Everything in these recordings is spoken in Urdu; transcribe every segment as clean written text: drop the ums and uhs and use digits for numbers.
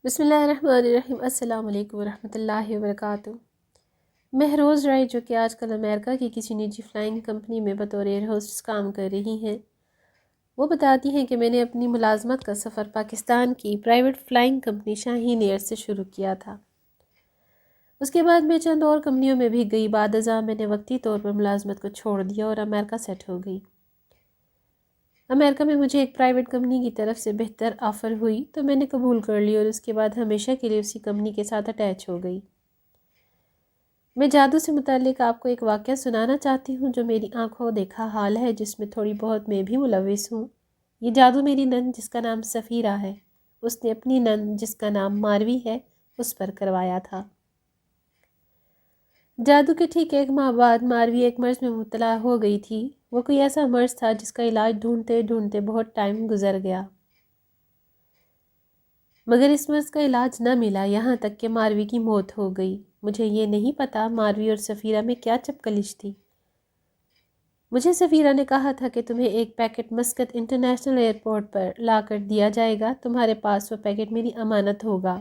بسم اللہ الرحمن الرحیم۔ السلام علیکم ورحمۃ اللہ وبرکاتہ۔ مہروز رائے، جو کہ آج کل امریکہ کی کسی نجی فلائنگ کمپنی میں بطور ایئر ہوسٹس کام کر رہی ہیں، وہ بتاتی ہیں کہ میں نے اپنی ملازمت کا سفر پاکستان کی پرائیویٹ فلائنگ کمپنی شاہین ایئر سے شروع کیا تھا۔ اس کے بعد میں چند اور کمپنیوں میں بھی گئی۔ بعد ازاں میں نے وقتی طور پر ملازمت کو چھوڑ دیا اور امریکہ سیٹ ہو گئی۔ امریکہ میں مجھے ایک پرائیویٹ کمپنی کی طرف سے بہتر آفر ہوئی تو میں نے قبول کر لی اور اس کے بعد ہمیشہ کے لیے اسی کمپنی کے ساتھ اٹیچ ہو گئی۔ میں جادو سے متعلق آپ کو ایک واقعہ سنانا چاہتی ہوں جو میری آنکھوں دیکھا حال ہے، جس میں تھوڑی بہت میں بھی ملوث ہوں۔ یہ جادو میری نند جس کا نام سفیرہ ہے، اس نے اپنی نند جس کا نام ماروی ہے اس پر کروایا تھا۔ جادو کے ٹھیک 1 ماہ بعد ماروی ایک مرض میں مبتلا ہو گئی تھی۔ وہ کوئی ایسا مرض تھا جس کا علاج ڈھونڈتے ڈھونڈتے بہت ٹائم گزر گیا، مگر اس مرض کا علاج نہ ملا، یہاں تک کہ ماروی کی موت ہو گئی۔ مجھے یہ نہیں پتا ماروی اور سفیرہ میں کیا چپکلش تھی۔ مجھے سفیرہ نے کہا تھا کہ تمہیں ایک پیکٹ مسقط انٹرنیشنل ایئرپورٹ پر لا کر دیا جائے گا، تمہارے پاس وہ پیکٹ میری امانت ہوگا،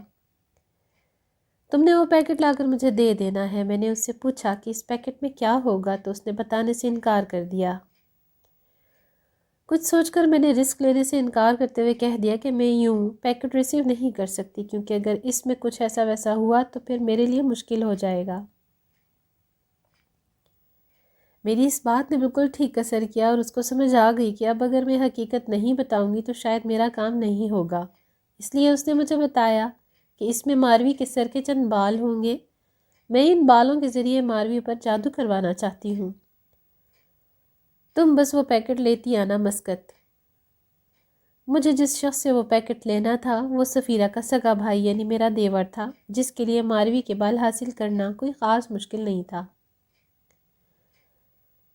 تم نے وہ پیکٹ لا کر مجھے دے دینا ہے۔ میں نے اس سے پوچھا کہ اس پیکٹ میں کیا ہوگا تو اس نے بتانے سے انکار کر دیا۔ کچھ سوچ کر میں نے رسک لینے سے انکار کرتے ہوئے کہہ دیا کہ میں یوں پیکٹ ریسیو نہیں کر سکتی، کیونکہ اگر اس میں کچھ ایسا ویسا ہوا تو پھر میرے لیے مشکل ہو جائے گا۔ میری اس بات نے بالکل ٹھیک اثر کیا اور اس کو سمجھ آ گئی کہ اب اگر میں حقیقت نہیں بتاؤں گی تو شاید میرا کام نہیں ہوگا۔ اس لیے اس نے مجھے بتایا کہ اس میں ماروی کے سر کے چند بال ہوں گے، میں ان بالوں کے ذریعے ماروی پر جادو کروانا چاہتی ہوں، تم بس وہ پیکٹ لیتی آنا مسقط۔ مجھے جس شخص سے وہ پیکٹ لینا تھا وہ سفیرہ کا سگا بھائی یعنی میرا دیور تھا، جس کے لیے ماروی کے بال حاصل کرنا کوئی خاص مشکل نہیں تھا،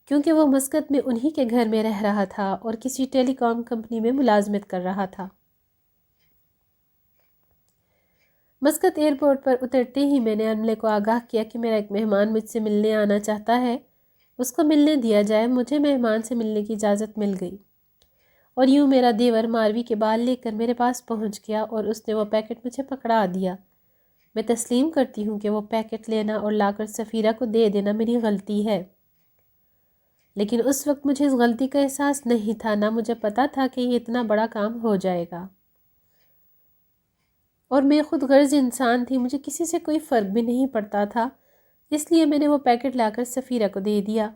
کیونکہ وہ مسقط میں انہی کے گھر میں رہ رہا تھا اور کسی ٹیلی کام کمپنی میں ملازمت کر رہا تھا۔ مسقط ایئرپورٹ پر اترتے ہی میں نے عملے کو آگاہ کیا کہ میرا ایک مہمان مجھ سے ملنے آنا چاہتا ہے، اس کو ملنے دیا جائے۔ مجھے مہمان سے ملنے کی اجازت مل گئی اور یوں میرا دیور ماروی کے بال لے کر میرے پاس پہنچ گیا اور اس نے وہ پیکٹ مجھے پکڑا دیا۔ میں تسلیم کرتی ہوں کہ وہ پیکٹ لینا اور لا کر سفیرہ کو دے دینا میری غلطی ہے، لیکن اس وقت مجھے اس غلطی کا احساس نہیں تھا، نہ مجھے پتا تھا کہ یہ اتنا بڑا کام ہو جائے گا، اور میں خود غرض انسان تھی، مجھے کسی سے کوئی فرق بھی نہیں پڑتا تھا، اس لیے میں نے وہ پیکٹ لا کر سفیرہ کو دے دیا۔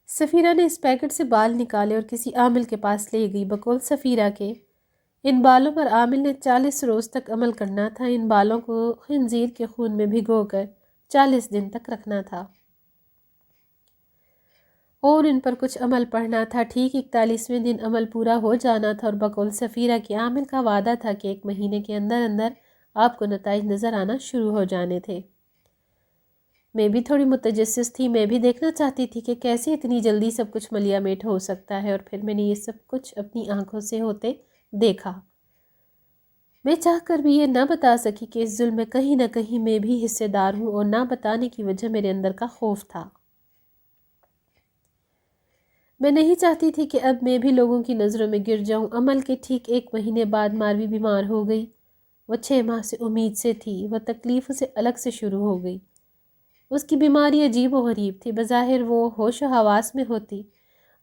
سفیرہ نے اس پیکٹ سے بال نکالے اور کسی عامل کے پاس لے گئی۔ بقول سفیرہ کے ان بالوں پر عامل نے 40 روز تک عمل کرنا تھا، ان بالوں کو خنزیر کے خون میں بھگو کر 40 دن تک رکھنا تھا اور ان پر کچھ عمل پڑھنا تھا۔ ٹھیک 41ویں دن عمل پورا ہو جانا تھا اور بقول سفیرہ کے عامل کا وعدہ تھا کہ 1 مہینے کے اندر اندر آپ کو نتائج نظر آنا شروع ہو جانے تھے۔ میں بھی تھوڑی متجسس تھی، میں بھی دیکھنا چاہتی تھی کہ کیسے اتنی جلدی سب کچھ ملیا میٹ ہو سکتا ہے، اور پھر میں نے یہ سب کچھ اپنی آنکھوں سے ہوتے دیکھا۔ میں چاہ کر بھی یہ نہ بتا سکی کہ اس ظلم میں کہیں نہ کہیں میں بھی حصے دار ہوں، اور نہ بتانے کی وجہ میرے اندر کا خوف تھا۔ میں نہیں چاہتی تھی کہ اب میں بھی لوگوں کی نظروں میں گر جاؤں۔ عمل کے ٹھیک 1 مہینے بعد ماروی بیمار ہو گئی۔ وہ 6 ماہ سے امید سے تھی، وہ تکلیفوں سے الگ سے شروع ہو گئی۔ اس کی بیماری عجیب و غریب تھی، بظاہر وہ ہوش و حواس میں ہوتی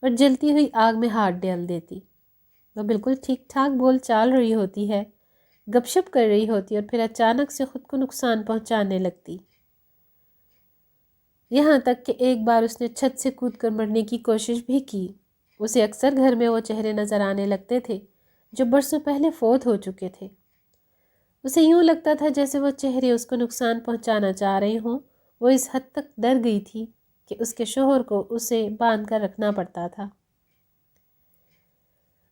اور جلتی ہوئی آگ میں ہاتھ ڈال دیتی۔ وہ بالکل ٹھیک ٹھاک بول چال رہی ہوتی ہے، گپ شپ کر رہی ہوتی اور پھر اچانک سے خود کو نقصان پہنچانے لگتی۔ یہاں تک کہ ایک بار اس نے چھت سے کود کر مرنے کی کوشش بھی کی۔ اسے اکثر گھر میں وہ چہرے نظر آنے لگتے تھے جو برسوں پہلے فوت ہو چکے تھے۔ اسے یوں لگتا تھا جیسے وہ چہرے اس کو نقصان پہنچانا چاہ رہے ہوں۔ وہ اس حد تک ڈر گئی تھی کہ اس کے شوہر کو اسے باندھ کر رکھنا پڑتا تھا۔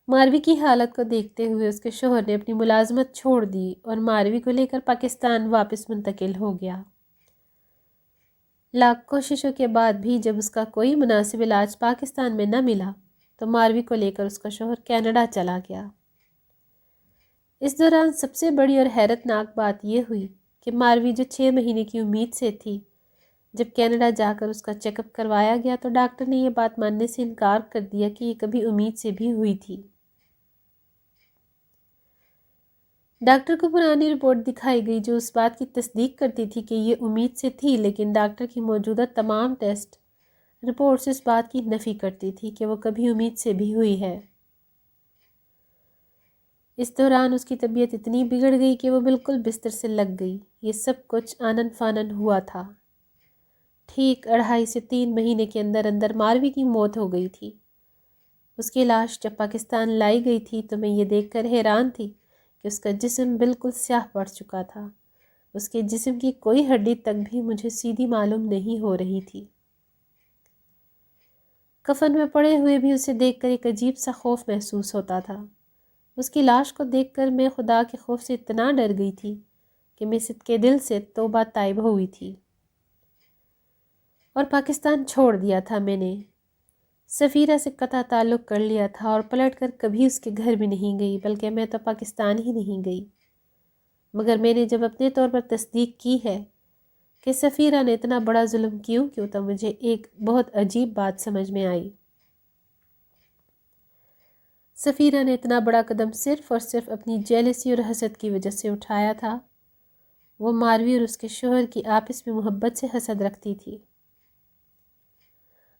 ماروی کی حالت کو دیکھتے ہوئے اس کے شوہر نے اپنی ملازمت چھوڑ دی اور ماروی کو لے کر پاکستان واپس منتقل ہو گیا۔ لاکھ کوششوں کے بعد بھی جب اس کا کوئی مناسب علاج پاکستان میں نہ ملا تو ماروی کو لے کر اس کا شوہر کینیڈا چلا گیا۔ اس دوران سب سے بڑی اور حیرت ناک بات یہ ہوئی کہ ماروی جو 6 مہینے کی امید سے تھی، جب کینیڈا جا کر اس کا چیک اپ کروایا گیا تو ڈاکٹر نے یہ بات ماننے سے انکار کر دیا کہ یہ کبھی امید سے بھی ہوئی تھی۔ ڈاکٹر کو پرانی رپورٹ دکھائی گئی جو اس بات کی تصدیق کرتی تھی کہ یہ امید سے تھی، لیکن ڈاکٹر کی موجودہ تمام ٹیسٹ رپورٹس اس بات کی نفی کرتی تھی کہ وہ کبھی امید سے بھی ہوئی ہے۔ اس دوران اس کی طبیعت اتنی بگڑ گئی کہ وہ بالکل بستر سے لگ گئی۔ یہ سب کچھ آنن فانن ہوا تھا۔ ٹھیک 2.5 سے 3 مہینے کے اندر اندر ماروی کی موت ہو گئی تھی۔ اس کی لاش جب پاکستان لائی گئی تھی تو میں یہ دیکھ کر حیران تھی کہ اس کا جسم بالکل سیاہ پڑ چکا تھا۔ اس کے جسم کی کوئی ہڈی تک بھی مجھے سیدھی معلوم نہیں ہو رہی تھی۔ کفن میں پڑے ہوئے بھی اسے دیکھ کر ایک عجیب سا خوف محسوس ہوتا تھا۔ اس کی لاش کو دیکھ کر میں خدا کے خوف سے اتنا ڈر گئی تھی کہ میں صدقے دل سے توبہ طائب ہوئی تھی اور پاکستان چھوڑ دیا تھا۔ میں نے سفیرہ سے قطع تعلق کر لیا تھا اور پلٹ کر کبھی اس کے گھر بھی نہیں گئی، بلکہ میں تو پاکستان ہی نہیں گئی۔ مگر میں نے جب اپنے طور پر تصدیق کی ہے کہ سفیرہ نے اتنا بڑا ظلم کیوں تو مجھے ایک بہت عجیب بات سمجھ میں آئی۔ سفیرہ نے اتنا بڑا قدم صرف اور صرف اپنی جیلسی اور حسد کی وجہ سے اٹھایا تھا۔ وہ ماروی اور اس کے شوہر کی آپس میں محبت سے حسد رکھتی تھی۔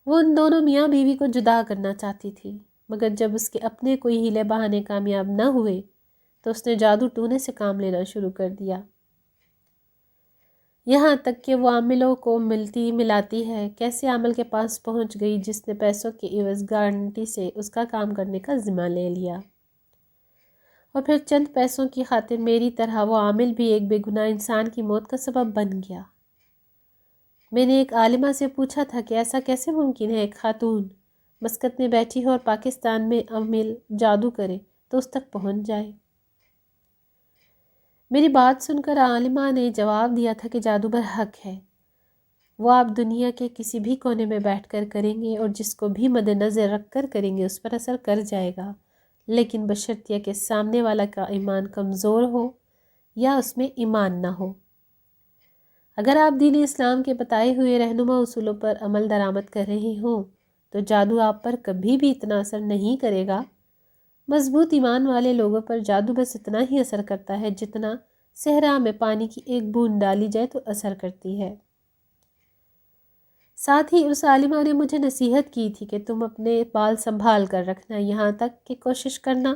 وہ ان دونوں میاں بیوی کو جدا کرنا چاہتی تھی، مگر جب اس کے اپنے کوئی ہیلے بہانے کامیاب نہ ہوئے تو اس نے جادو ٹونے سے کام لینا شروع کر دیا۔ یہاں تک کہ وہ عاملوں کو ملاتی ہے۔ کیسے عامل کے پاس پہنچ گئی جس نے پیسوں کے عوض گارنٹی سے اس کا کام کرنے کا ذمہ لے لیا، اور پھر چند پیسوں کی خاطر میری طرح وہ عامل بھی ایک بے گناہ انسان کی موت کا سبب بن گیا۔ میں نے ایک عالمہ سے پوچھا تھا کہ ایسا کیسے ممکن ہے ایک خاتون مسقط میں بیٹھی ہو اور پاکستان میں عامل جادو کرے تو اس تک پہنچ جائے۔ میری بات سن کر عالمہ نے جواب دیا تھا کہ جادو برحق ہے، وہ آپ دنیا کے کسی بھی کونے میں بیٹھ کر کریں گے اور جس کو بھی مد نظر رکھ کر کریں گے اس پر اثر کر جائے گا، لیکن بشرطیہ کہ سامنے والا کا ایمان کمزور ہو یا اس میں ایمان نہ ہو۔ اگر آپ دین اسلام کے بتائے ہوئے رہنما اصولوں پر عمل درآمد کر رہے ہوں تو جادو آپ پر کبھی بھی اتنا اثر نہیں کرے گا۔ مضبوط ایمان والے لوگوں پر جادو بس اتنا ہی اثر کرتا ہے جتنا صحرا میں پانی کی ایک بوند ڈالی جائے تو اثر کرتی ہے۔ ساتھ ہی اس عالمہ نے مجھے نصیحت کی تھی کہ تم اپنے بال سنبھال کر رکھنا، یہاں تک کہ کوشش کرنا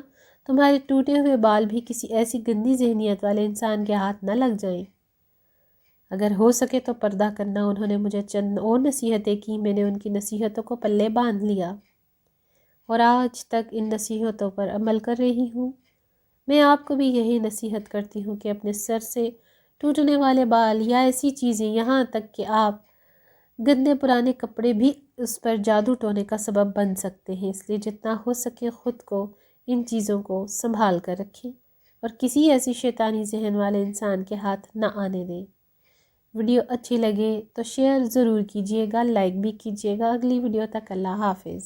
تمہارے ٹوٹے ہوئے بال بھی کسی ایسی گندی ذہنیت والے انسان کے ہاتھ نہ لگ جائیں۔ اگر ہو سکے تو پردہ کرنا۔ انہوں نے مجھے چند اور نصیحتیں کی، میں نے ان کی نصیحتوں کو پلے باندھ لیا اور آج تک ان نصیحتوں پر عمل کر رہی ہوں۔ میں آپ کو بھی یہی نصیحت کرتی ہوں کہ اپنے سر سے ٹوٹنے والے بال یا ایسی چیزیں، یہاں تک کہ آپ گندے پرانے کپڑے بھی اس پر جادو ٹونے کا سبب بن سکتے ہیں، اس لیے جتنا ہو سکے خود کو ان چیزوں کو سنبھال کر رکھیں اور کسی ایسی شیطانی ذہن والے انسان کے ہاتھ نہ آنے دیں۔ ویڈیو اچھی لگے تو شیئر ضرور کیجیے گا، لائک بھی کیجیے گا۔ اگلی ویڈیو تک اللہ حافظ۔